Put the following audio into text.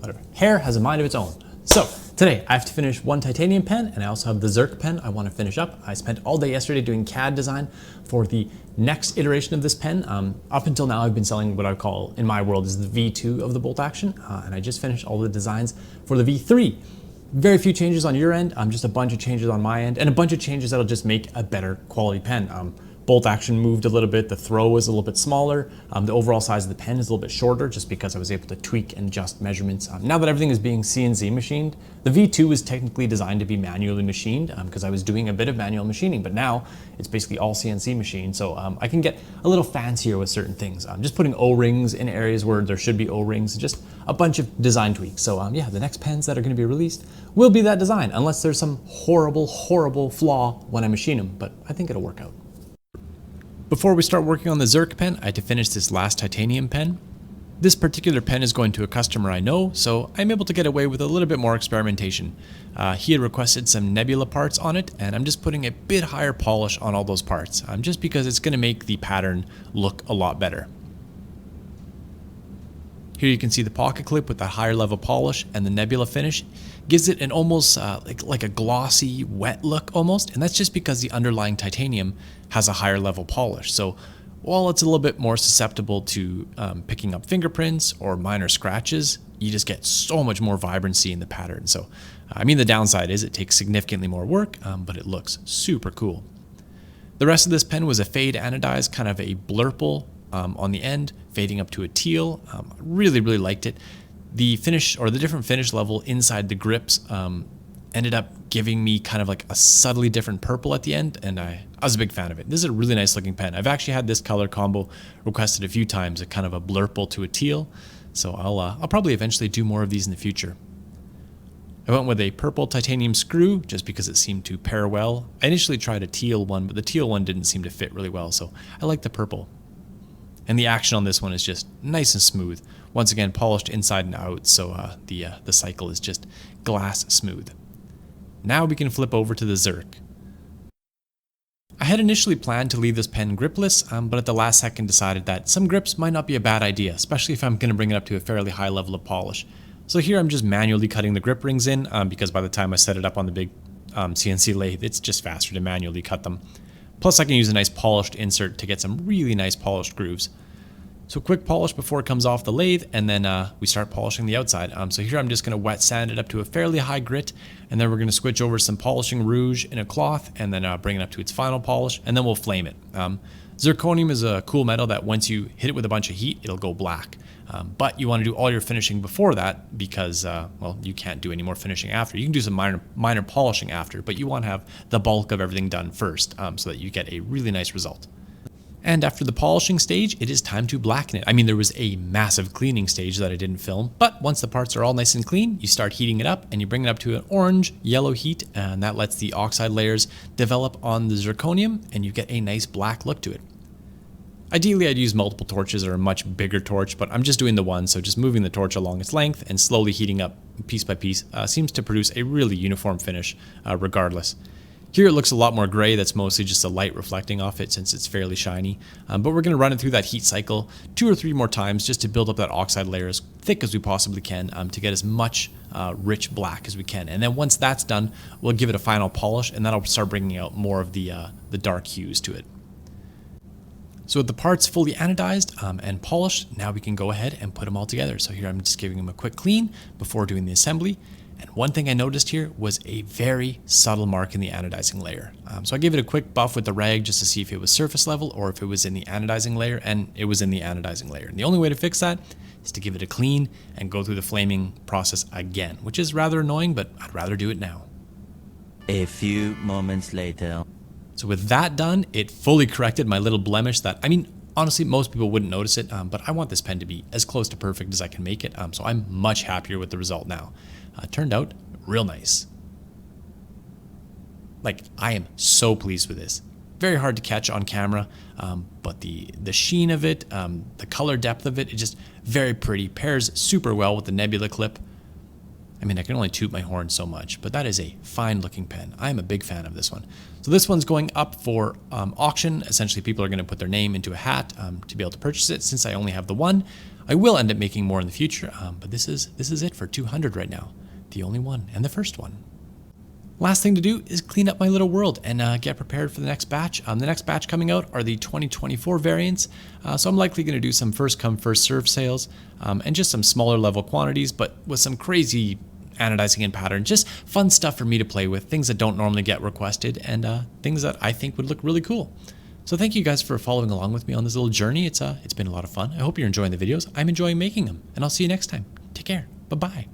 whatever. Hair has a mind of its own. So today I have to finish one titanium pen, and I also have the Zirc pen I want to finish up. I spent all day yesterday doing CAD design for the next iteration of this pen. Up until now I've been selling what I call, in my world, is the V2 of the bolt action, and I just finished all the designs for the V3. Very few changes on your end, just a bunch of changes on my end, and a bunch of changes that'll just make a better quality pen. Bolt action moved a little bit, the throw was a little bit smaller, the overall size of the pen is a little bit shorter just because I was able to tweak and adjust measurements. Now that everything is being CNC machined, the V2 was technically designed to be manually machined because I was doing a bit of manual machining, but now it's basically all CNC machined, so I can get a little fancier with certain things. Just putting O-rings in areas where there should be O-rings, just a bunch of design tweaks. So yeah, the next pens that are going to be released will be that design, unless there's some horrible, horrible flaw when I machine them, but I think it'll work out. Before we start working on the Zirc pen, I had to finish this last titanium pen. This particular pen is going to a customer I know, so I'm able to get away with a little bit more experimentation. He had requested some nebula parts on it, and I'm just putting a bit higher polish on all those parts, just because it's going to make the pattern look a lot better. Here you can see the pocket clip with that higher level polish, and the nebula finish gives it an almost like a glossy, wet look almost, and that's just because the underlying titanium has a higher level polish. So while it's a little bit more susceptible to picking up fingerprints or minor scratches, you just get so much more vibrancy in the pattern. So I mean, the downside is it takes significantly more work, but it looks super cool. The rest of this pen was a fade anodized, kind of a blurple on the end, fading up to a teal. Really liked it. The finish, or the different finish level inside the grips, ended up giving me kind of like a subtly different purple at the end, and I was a big fan of it. This is a really nice looking pen. I've actually had this color combo requested a few times, a kind of a blurple to a teal, so I'll probably eventually do more of these in the future. I went with a purple titanium screw just because it seemed to pair well. I initially tried a teal one, but the teal one didn't seem to fit really well, so I like the purple. And the action on this one is just nice and smooth. Once again, polished inside and out, so the cycle is just glass smooth. Now we can flip over to the Zirc. I had initially planned to leave this pen gripless, but at the last second decided that some grips might not be a bad idea, especially if I'm going to bring it up to a fairly high level of polish. So here I'm just manually cutting the grip rings in, because by the time I set it up on the big CNC lathe, it's just faster to manually cut them. Plus I can use a nice polished insert to get some really nice polished grooves. So quick polish before it comes off the lathe, and then we start polishing the outside. So here I'm just going to wet sand it up to a fairly high grit, and then we're going to switch over some polishing rouge in a cloth, and then bring it up to its final polish, and then we'll flame it. Zirconium is a cool metal that once you hit it with a bunch of heat, it'll go black. But you want to do all your finishing before that because, well, you can't do any more finishing after. You can do some minor polishing after, but you want to have the bulk of everything done first so that you get a really nice result. And after the polishing stage, it is time to blacken it. I mean, there was a massive cleaning stage that I didn't film, but once the parts are all nice and clean, you start heating it up and you bring it up to an orange-yellow heat, and that lets the oxide layers develop on the zirconium, and you get a nice black look to it. Ideally, I'd use multiple torches or a much bigger torch, but I'm just doing the one, so just moving the torch along its length and slowly heating up piece by piece seems to produce a really uniform finish regardless. Here it looks a lot more gray. That's mostly just the light reflecting off it since it's fairly shiny. But we're going to run it through that heat cycle 2 or 3 more times just to build up that oxide layer as thick as we possibly can to get as much rich black as we can. And then once that's done, we'll give it a final polish, and that'll start bringing out more of the dark hues to it. So with the parts fully anodized and polished, now we can go ahead and put them all together. So here I'm just giving them a quick clean before doing the assembly. And one thing I noticed here was a very subtle mark in the anodizing layer. So I gave it a quick buff with the rag just to see if it was surface level or if it was in the anodizing layer, and it was in the anodizing layer. And the only way to fix that is to give it a clean and go through the flaming process again, which is rather annoying, but I'd rather do it now. A few moments later. So with that done, it fully corrected my little blemish that, I mean, honestly, most people wouldn't notice it, but I want this pen to be as close to perfect as I can make it, so I'm much happier with the result now. Turned out real nice. Like, I am so pleased with this. Very hard to catch on camera, but the sheen of it, the color depth of it, it's just very pretty. Pairs super well with the nebula clip. I mean, I can only toot my horn so much, but that is a fine looking pen. I am a big fan of this one. So this one's going up for auction. Essentially, people are going to put their name into a hat to be able to purchase it. Since I only have the one, I will end up making more in the future, but this is it for 200 right now. The only one and the first one. Last thing to do is clean up my little world and get prepared for the next batch. The next batch coming out are the 2024 variants, so I'm likely going to do some first come first serve sales and just some smaller level quantities, but with some crazy anodizing and pattern, just fun stuff for me to play with, things that don't normally get requested and things that I think would look really cool. So thank you guys for following along with me on this little journey. It's been a lot of fun. I hope you're enjoying the videos. I'm enjoying making them, and I'll see you next time. Take care. Bye-bye.